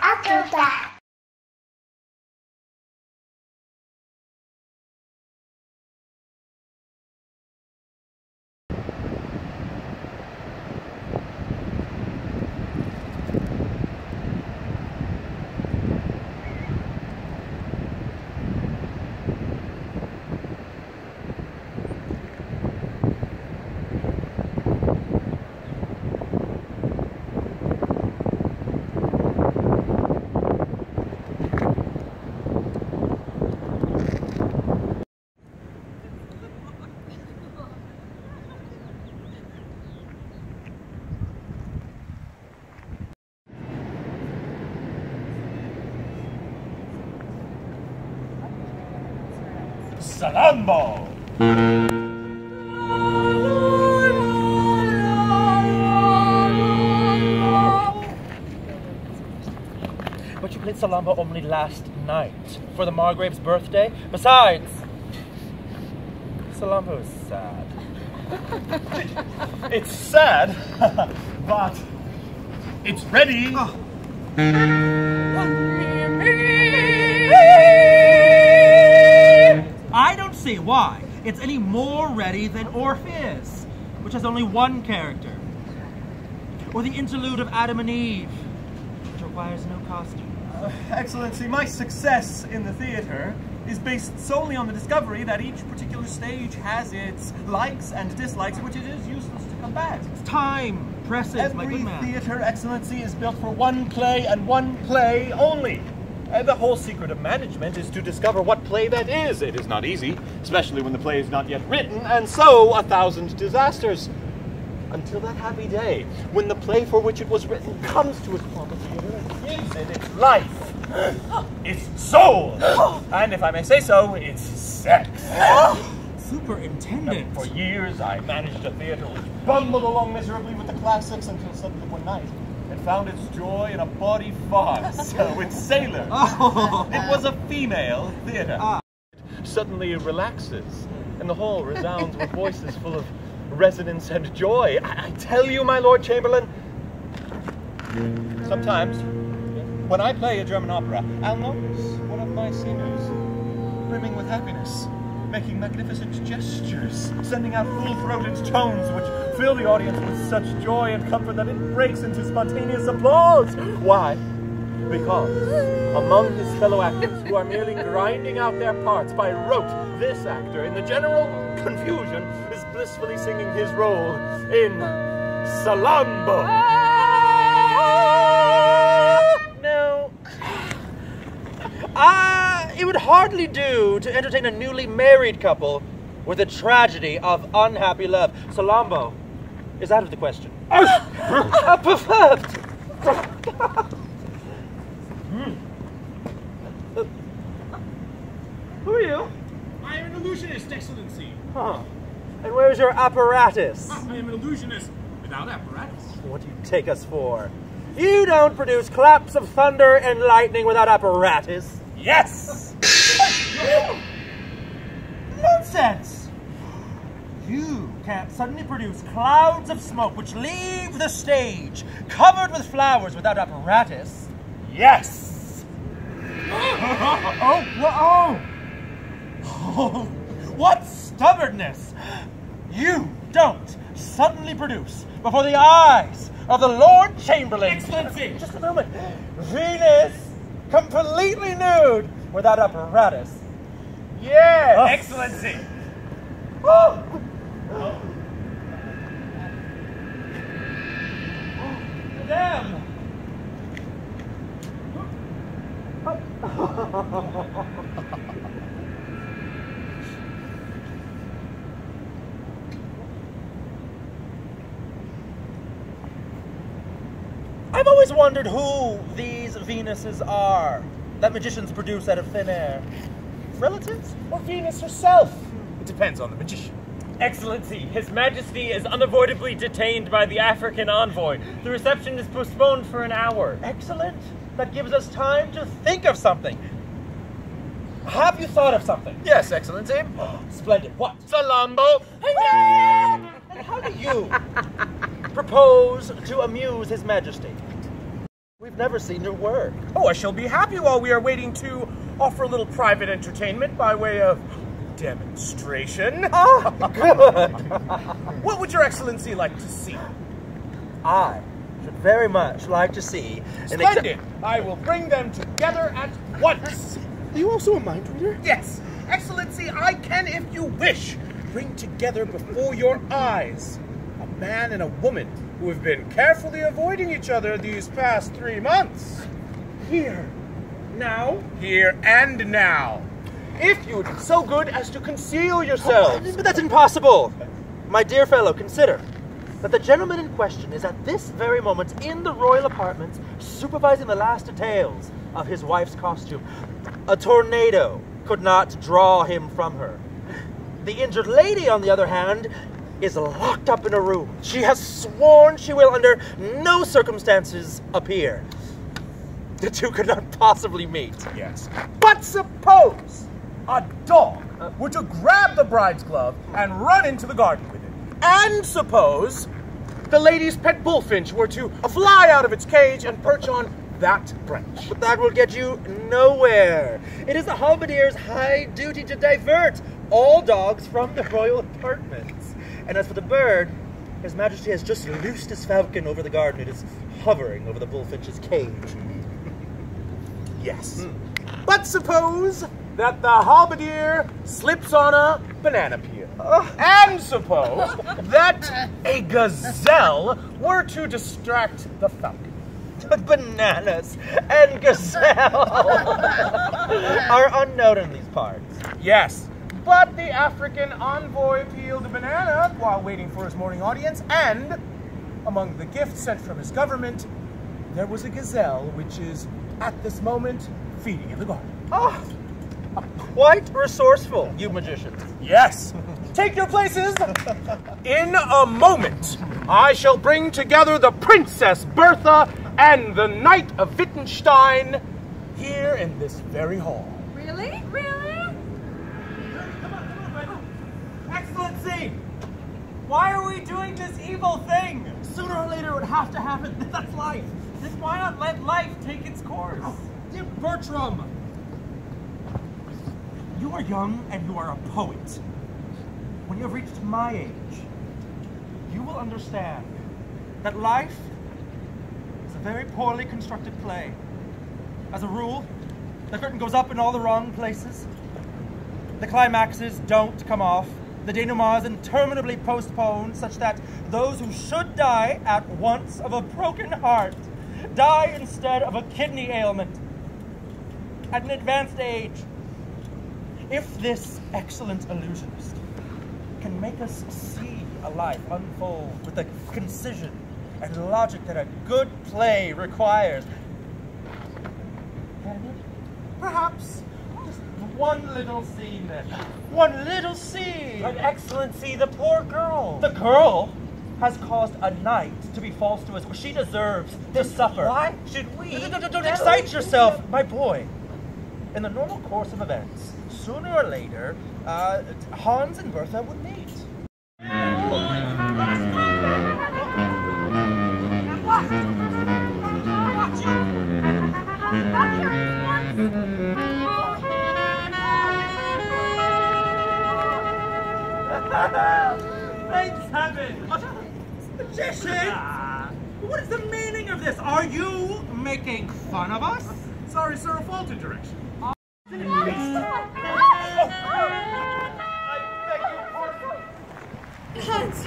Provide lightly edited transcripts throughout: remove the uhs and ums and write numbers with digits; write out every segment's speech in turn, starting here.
Atuta. Salambo! But you played Salambo only last night, for the Margrave's birthday. Besides, Salambo is sad. It's sad, but it's ready. I don't see why it's any more ready than Orpheus, which has only one character. Or the interlude of Adam and Eve, which requires no costume. Excellency, my success in the theater is based solely on the discovery that each particular stage has its likes and dislikes, which it is useless to combat. Time presses, my good man. Every theater, Excellency, is built for one play and one play only. The whole secret of management is to discover what play that is. It is not easy, especially when the play is not yet written, and so 1,000 disasters. Until that happy day, when the play for which it was written comes to its former theater and gives it its life, its soul, and if I may say so, its sex. Superintendent. For years, I managed a theater which bumbled along miserably with the classics until suddenly one night, it found its joy in a bawdy farce with sailors. It was a female theater. Suddenly it relaxes, and the hall resounds with voices full of resonance and joy. I tell you, my Lord Chamberlain, sometimes when I play a German opera, I'll notice one of my singers brimming with happiness, making magnificent gestures, sending out full-throated tones which fill the audience with such joy and comfort that it breaks into spontaneous applause. Why? Because among his fellow actors who are merely grinding out their parts by rote, this actor, in the general confusion, is blissfully singing his role in Salambo. No. It would hardly do to entertain a newly married couple with a tragedy of unhappy love. Salambo is out of the question. Perfect. Who are you? I am an illusionist, Excellency. Huh. And where's your apparatus? I am an illusionist without apparatus. What do you take us for? You don't produce claps of thunder and lightning without apparatus. Yes! Nonsense! You can't suddenly produce clouds of smoke which leave the stage covered with flowers without apparatus. Yes! Oh, what stubbornness! You don't suddenly produce before the eyes of the Lord Chamberlain. Excellency! Just a moment. Venus, completely nude without apparatus. Yes! Excellency! Oh. Damn! I've always wondered who these Venuses are that magicians produce out of thin air. Relatives or Venus herself? It depends on the magician. Excellency, His Majesty is unavoidably detained by the African envoy. The reception is postponed for an hour. Excellent. That gives us time to think of something. Have you thought of something? Yes, Excellency. Splendid. What? Salambo! And how do you propose to amuse His Majesty? We've never seen your work. Oh, I shall be happy while we are waiting to offer a little private entertainment by way of demonstration. Oh, good. What would Your Excellency like to see? I should very much like to see... Splendid! I will bring them together at once. Are you also a mind reader? Yes, Excellency, I can, if you wish, bring together before your eyes a man and a woman who have been carefully avoiding each other these past 3 months. Here. Now? Here and now. If you would be so good as to conceal yourselves. But that's impossible. My dear fellow, consider that the gentleman in question is at this very moment in the royal apartments supervising the last details of his wife's costume. A tornado could not draw him from her. The injured lady, on the other hand, is locked up in a room. She has sworn she will under no circumstances appear. The two could not possibly meet. Yes. But suppose a dog were to grab the bride's glove and run into the garden with it. And suppose the lady's pet bullfinch were to fly out of its cage and perch on that branch. But that will get you nowhere. It is the halberdier's high duty to divert all dogs from the royal apartments. And as for the bird, His Majesty has just loosed his falcon over the garden. It is hovering over the bullfinch's cage. Yes. But suppose that the halberdier slips on a banana peel. And suppose that a gazelle were to distract the falcon. Bananas and gazelle are unknown in these parts. Yes, but the African envoy peeled a banana while waiting for his morning audience, and among the gifts sent from his government, there was a gazelle which is, at this moment, feeding in the garden. Oh, quite resourceful, you magicians. Yes. Take your places. In a moment, I shall bring together the Princess Bertha and the Knight of Wittgenstein here in this very hall. Really? Really? Come on, Excellency! Why are we doing this evil thing? Sooner or later it would have to happen. That's life. Then why not let life take its course? Dear Bertram! You are young and you are a poet. When you have reached my age, you will understand that life is a very poorly constructed play. As a rule, the curtain goes up in all the wrong places. The climaxes don't come off. The denouement is interminably postponed, such that those who should die at once of a broken heart die instead of a kidney ailment at an advanced age. If this excellent illusionist can make us see a life unfold with the concision and logic that a good play requires, can it? Perhaps just one little scene then. One little scene! But Excellency, the poor girl! The girl has caused a knight to be false to us. She deserves to suffer. Why should we? Don't excite yourself, my boy. In the normal course of events, sooner or later, Hans and Bertha would meet. Thanks heaven! Magician! What is the meaning of this? Are you making fun of us? Sorry, sir, a faulty direction. Hans!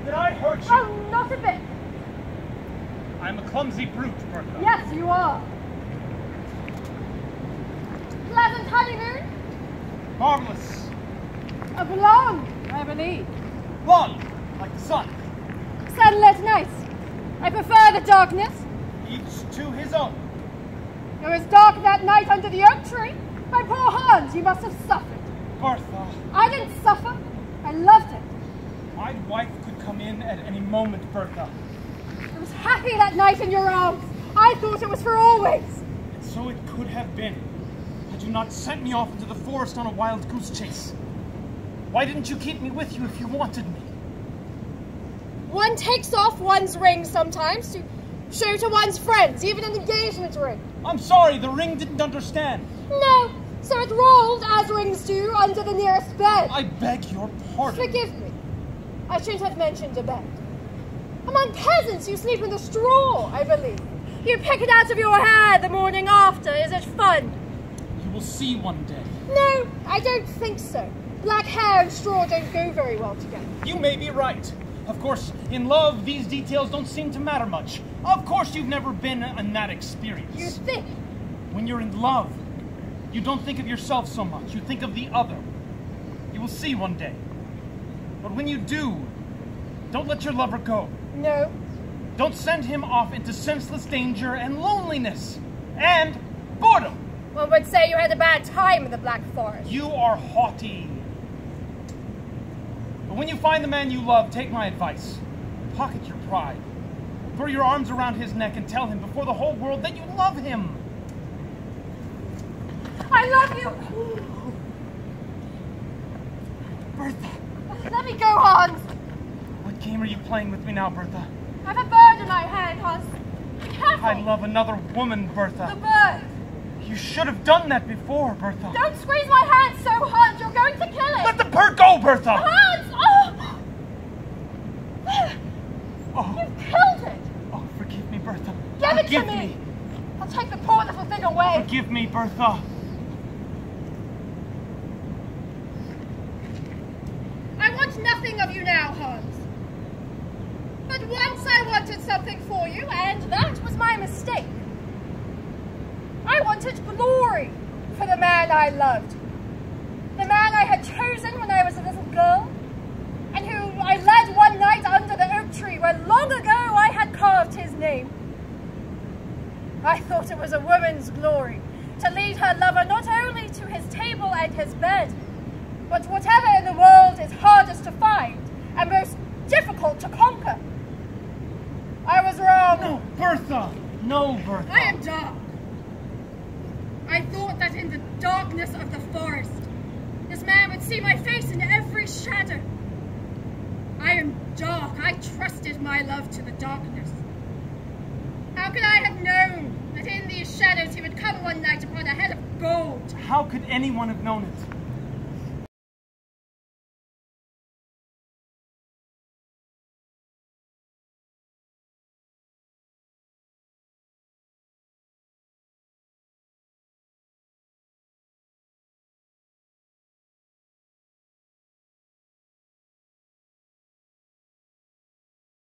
Did I hurt you? Oh, not a bit. I'm a clumsy brute, Bertha. Yes, you are. Pleasant honeymoon? Harmless. Long, I believe. Long, like the sun. Sunlit nights. I prefer the darkness. Each to his own. It was dark that night under the oak tree. My poor Hans, you must have suffered. Bertha, I didn't suffer. I loved it. my wife could come in at any moment, Bertha. I was happy that night in your arms. I thought it was for always. And so it could have been, had you not sent me off into the forest on a wild goose chase. Why didn't you keep me with you if you wanted me? One takes off one's ring sometimes to show to one's friends, even an engagement ring. I'm sorry, the ring didn't understand. No, so it rolled, as rings do, under the nearest bed. I beg your pardon. Forgive me. I shouldn't have mentioned a bed. Among peasants, you sleep in the straw, I believe. You pick it out of your hair the morning after. Is it fun? You will see one day. No, I don't think so. Black hair and straw don't go very well together. You may be right. Of course, in love, these details don't seem to matter much. Of course, you've never been in that experience. You think? When you're in love, you don't think of yourself so much. You think of the other. You will see one day. But when you do, don't let your lover go. No. Don't send him off into senseless danger and loneliness and boredom. One would say you had a bad time in the Black Forest. You are haughty. But when you find the man you love, take my advice. Pocket your pride. Throw your arms around his neck and tell him before the whole world that you love him. I love you. Bertha. Let me go, Hans. What game are you playing with me now, Bertha? I've a bird in my hand, Hans. Be careful. I love another woman, Bertha. The bird. You should have done that before, Bertha. Don't squeeze my hand so hard. You're going to kill it. Let the bird go, Bertha! Hans! Oh! Oh. You've killed it. Oh, forgive me, Bertha. Give it Forgive to me. I'll take the poor little thing away. Forgive me, Bertha. I want nothing of you now, Hans. But once I wanted something for you, and that was my mistake. I wanted glory for the man I loved. The man I had chosen when I was a little girl, and who I led one night under the oak tree where long ago I had carved his name. I thought it was a woman's glory to lead her lover not only to his table and his bed, but whatever in the world is hardest to find and most difficult to conquer. I was wrong. No, Bertha! No, Bertha. I am dark. I thought that in the darkness of the forest, this man would see my face in every shadow. I am dark. I trusted my love to the darkness. How could I have known that in these shadows he would come one night upon a head of gold? How could anyone have known it?